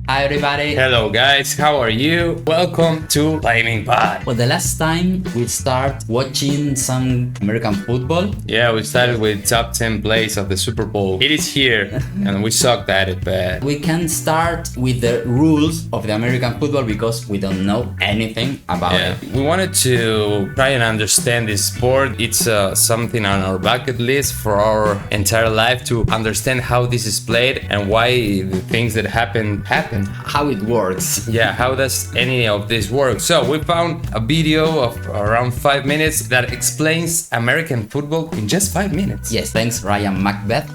Hi everybody. Hello guys, how are you? Welcome to Flaming Pod. Well, the last time we start watching some American football. Yeah, we started with top 10 plays of the Super Bowl. It is here, and we sucked at it bad. We can start with the rules of the American football because we don't know anything about it. We wanted to try and understand this sport. It's something on our bucket list for our entire life to understand how this is played and why the things that happen. How it works. Yeah, how does any of this work? So we found a video of around 5 minutes that explains American football in just 5 minutes. Yes, thanks Ryan Macbeth.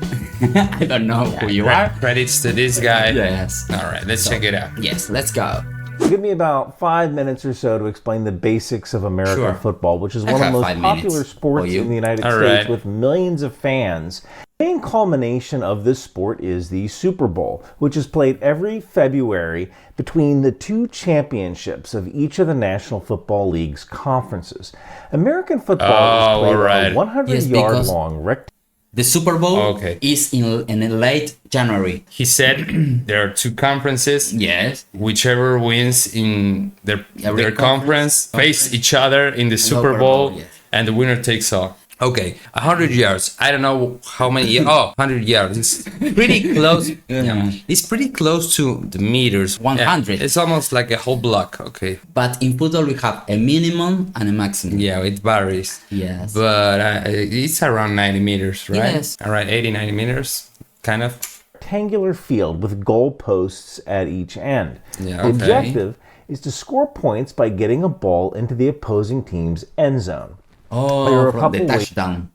I don't know who you are. Credits to this guy. Yes. All right, let's check it out. Yes, let's go. Give me about 5 minutes or so to explain the basics of American football, which is one of the most popular sports in the United States with millions of fans. The main culmination of this sport is the Super Bowl, which is played every February between the two championships of each of the National Football League's conferences. American football is played on a 100-yard long rectangle. The Super Bowl is in late January. He said there are two conferences. Yes. Whichever wins in their conference face each other in the Super Bowl, and the winner takes all. Okay, 100 yards. I don't know how many. 100 yards. It's pretty close. It's pretty close to the meters. 100. It's almost like a whole block. Okay. But in football we have a minimum and a maximum. Yeah, it varies. Yes. But it's around 90 meters, right? Yes. Around 80, 90 meters, kind of. Rectangular field with goal posts at each end. Yeah, the objective is to score points by getting a ball into the opposing team's end zone. Oh, from the touchdown.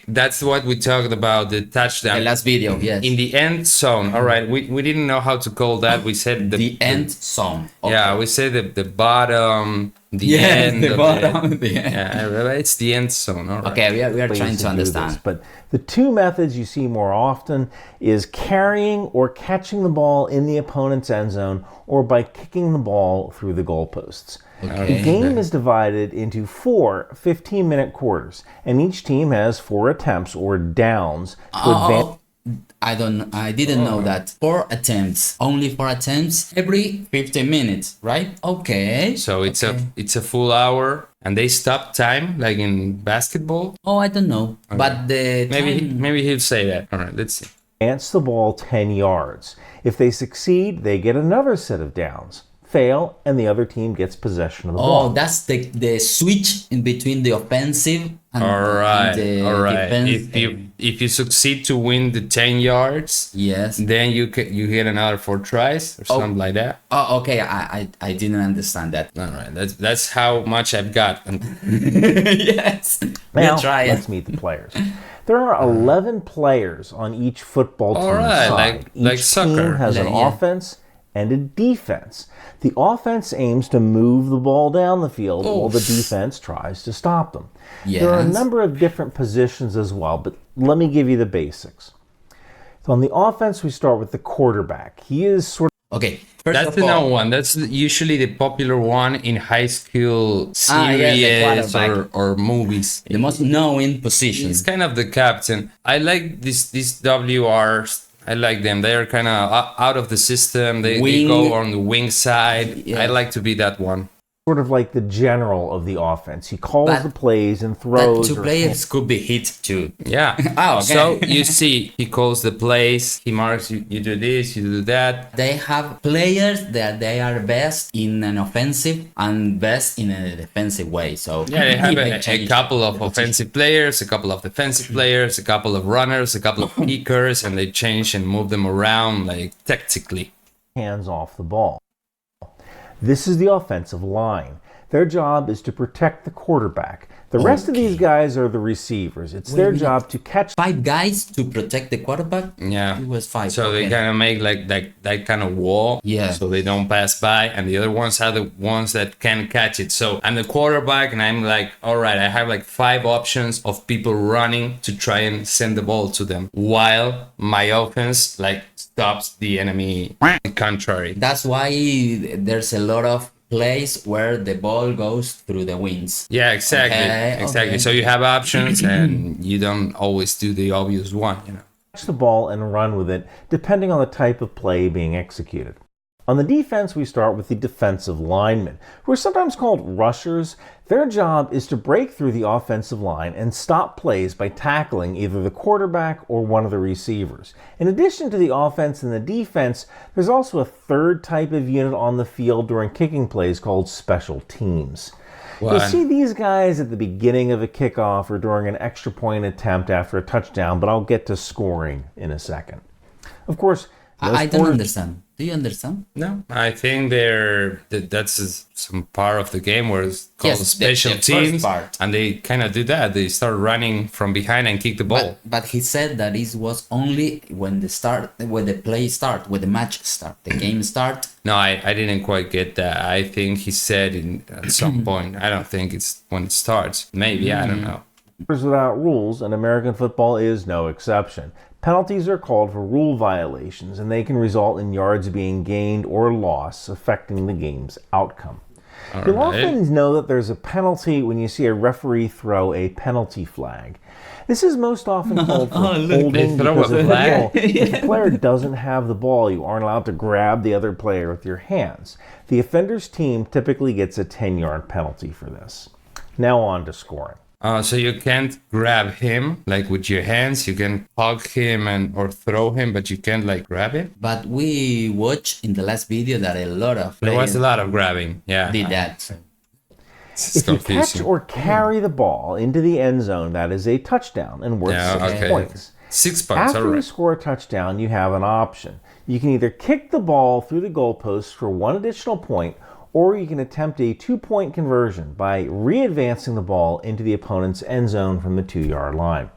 That's what we talked about, the touchdown. The last video, yes. In the end zone. All right, we didn't know how to call that. We said the end zone. Okay. Yeah, we said the bottom, the end. The bottom, the end. Yeah, it's the end zone. All right. Okay, we are trying to understand. But the two methods you see more often is carrying or catching the ball in the opponent's end zone or by kicking the ball through the goalposts. Okay. The game is divided into 4 15-minute quarters, and each team has 4 attempts or downs to advance. I didn't know that. 4 attempts, only 4 attempts every 15 minutes, right? Okay. So it's a full hour, and they stop time like in basketball. Oh, I don't know, but the maybe he'll say that. All right, let's see. Advance the ball 10 yards. If they succeed, they get another set of downs. Fail, and the other team gets possession of the ball. Oh, that's the switch in between the offensive and the defense. If you succeed to win the 10 yards, then you get another 4 tries or something like that. Oh, okay. I didn't understand that. All right, that's how much I've got. Yes. Now let's meet the players. There are 11 players on each football team side. Like each soccer. team has an offense and a defense. The offense aims to move the ball down the field while the defense tries to stop them. There are a number of different positions as well, but let me give you the basics. So on the offense, we start with the quarterback. He is sort of... Okay. That's the number one. That's usually the popular one in high school series or movies. The most known position. He's kind of the captain. I like these WRs. I like them. They are kind of out of the system. They go on the wing side. Yeah. I like to be that one. Sort of like the general of the offense. He calls the plays and throws. But 2 players could be hit too. Yeah. So you see, he calls the plays. He marks you do this, you do that. They have players that they are best in an offensive and best in a defensive way. So they have a couple of offensive players, a couple of defensive players, a couple of runners, a couple of kickers, and they change and move them around like tactically. Hands off the ball. This is the offensive line. Their job is to protect the quarterback. The rest of these guys are the receivers. It's their job to catch... 5 guys to protect the quarterback? Yeah. It was 5. So they kind of make like that kind of wall. Yeah. So they don't pass by. And the other ones are the ones that can catch it. So I'm the quarterback and I'm like, all right, I have like 5 options of people running to try and send the ball to them. While my offense like stops the enemy contrary. That's why there's a lot of place where the ball goes through the wings. Yeah, exactly. Okay. So you have options and you don't always do the obvious one, Catch the ball and run with it, depending on the type of play being executed. On the defense, we start with the defensive linemen, who are sometimes called rushers. Their job is to break through the offensive line and stop plays by tackling either the quarterback or one of the receivers. In addition to the offense and the defense, there's also a third type of unit on the field during kicking plays called special teams. You'll see these guys at the beginning of a kickoff or during an extra point attempt after a touchdown, but I'll get to scoring in a second. Of course, I don't understand. Do you understand? No, I think that's some part of the game where it's called special teams, and they kind of do that. They start running from behind and kick the ball. But he said that it was only when the match start, the game start. No, I didn't quite get that. I think he said at some point. I don't think it's when it starts. Maybe, I don't know. Without rules, and American football is no exception. Penalties are called for rule violations, and they can result in yards being gained or lost, affecting the game's outcome. You'll often know that there's a penalty when you see a referee throw a penalty flag. This is most often called for holding because if the player doesn't have the ball, you aren't allowed to grab the other player with your hands. The offender's team typically gets a 10-yard penalty for this. Now on to scoring. So you can't grab him like with your hands. You can hug him or throw him, but you can't like grab him. But we watched in the last video that there was a lot of grabbing. Yeah, did that. If you catch or carry the ball into the end zone, that is a touchdown and worth 6 points. 6 points. After you score a touchdown, you have an option. You can either kick the ball through the goalpost for 1 additional point, or you can attempt a 2-point conversion by re-advancing the ball into the opponent's end zone from the 2-yard line.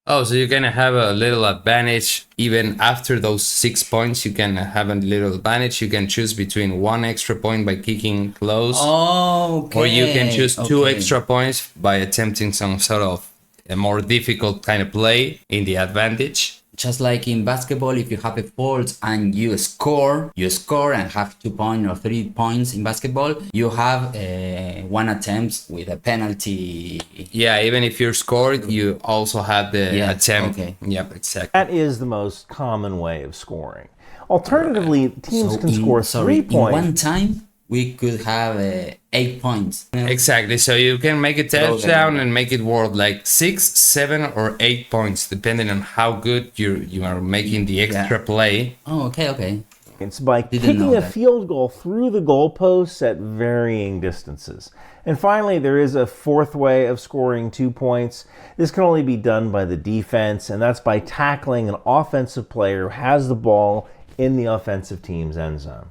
So you're going to have a little advantage even after those 6 points. You can have a little advantage. You can choose between 1 extra point by kicking close. Or you can choose 2 extra points by attempting some sort of a more difficult kind of play in the advantage. Just like in basketball, if you have a fault and you score and have 2 points or 3 points in basketball, you have 1 attempt with a penalty. Yeah, even if you're scored, you also have the attempt. Okay. Yep, exactly. That is the most common way of scoring. Alternatively, teams can score 3 points. In one time, we could have 8 points. Exactly. So you can make a touchdown and make it worth like 6, 7, or 8 points, depending on how good you are making the extra play. Oh, okay. It's by kicking a field goal through the goalposts at varying distances. And finally, there is a fourth way of scoring 2 points. This can only be done by the defense, and that's by tackling an offensive player who has the ball in the offensive team's end zone.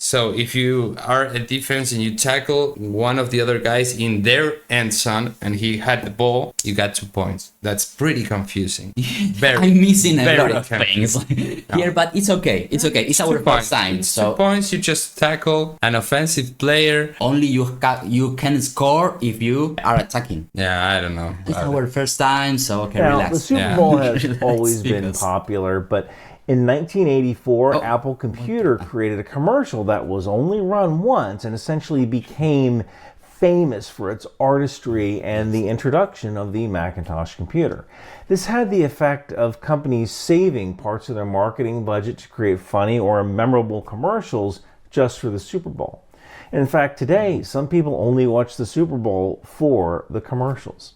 So if you are a defense and you tackle one of the other guys in their end zone and he had the ball, you got 2 points. That's pretty confusing. I'm missing a lot of things here, but it's okay. It's okay. It's our first time. So 2 points, you just tackle an offensive player. Only you can score if you are attacking. Yeah, I don't know. It's our first time, so okay, now, relax. The Super Bowl has always been popular, but in 1984, Apple Computer created a commercial that was only run once and essentially became famous for its artistry and the introduction of the Macintosh computer. This had the effect of companies saving parts of their marketing budget to create funny or memorable commercials just for the Super Bowl. And in fact, today, some people only watch the Super Bowl for the commercials.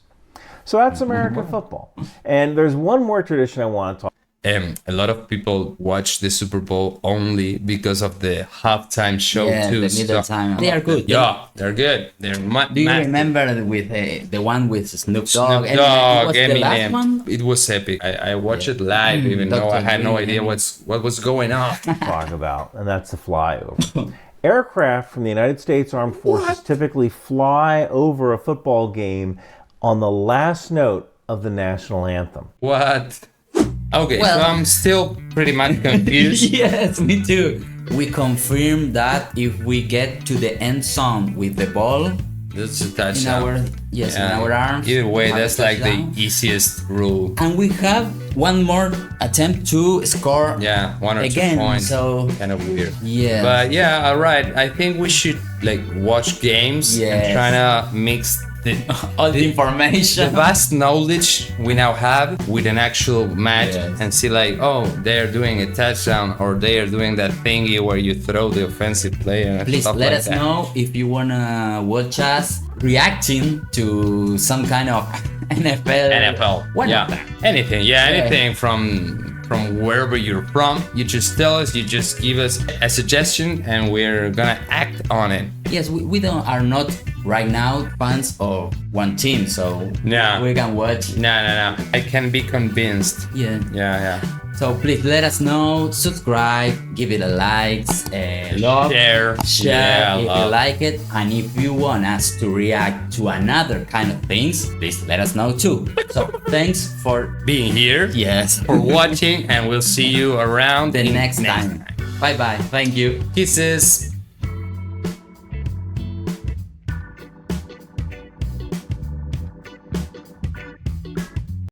So that's American football. And there's one more tradition I want to talk about. A lot of people watch the Super Bowl only because of the halftime show too. The middle time. They are good. Yeah, they're good. They're Do you remember with the one with Snoop Dogg? Snoop Dogg, the last one? It was epic. I watched it live, even though I had no idea what was going on. Talk about, and that's the flyover. Aircraft from the United States Armed Forces typically fly over a football game on the last note of the national anthem. What? Okay, so I'm still pretty much confused. Yes, me too. We confirm that if we get to the end zone with the ball, that's a touchdown. In our arms. Either way, that's like the easiest rule. And we have one more attempt to score. Yeah, 1 or again, 2 points. So kind of weird. Yeah. But yeah, all right. I think we should like watch games and try to mix all the information, the vast knowledge we now have with an actual match, and see like, oh, they're doing a touchdown, or they are doing that thingy where you throw the offensive player and please stuff let like us that. know if you wanna watch us reacting to some kind of NFL, what yeah, anything from wherever you're from. You just tell us, you just give us a suggestion, and we're gonna act on it. Yes, we are not right now fans of one team, so we can watch. No, I can be convinced. Yeah. So please let us know, subscribe, give it a likes, love, share if you like it, and if you want us to react to another kind of things, please let us know too. So thanks for being here, for watching, and we'll see you around the next time. Bye bye. Thank you. Kisses.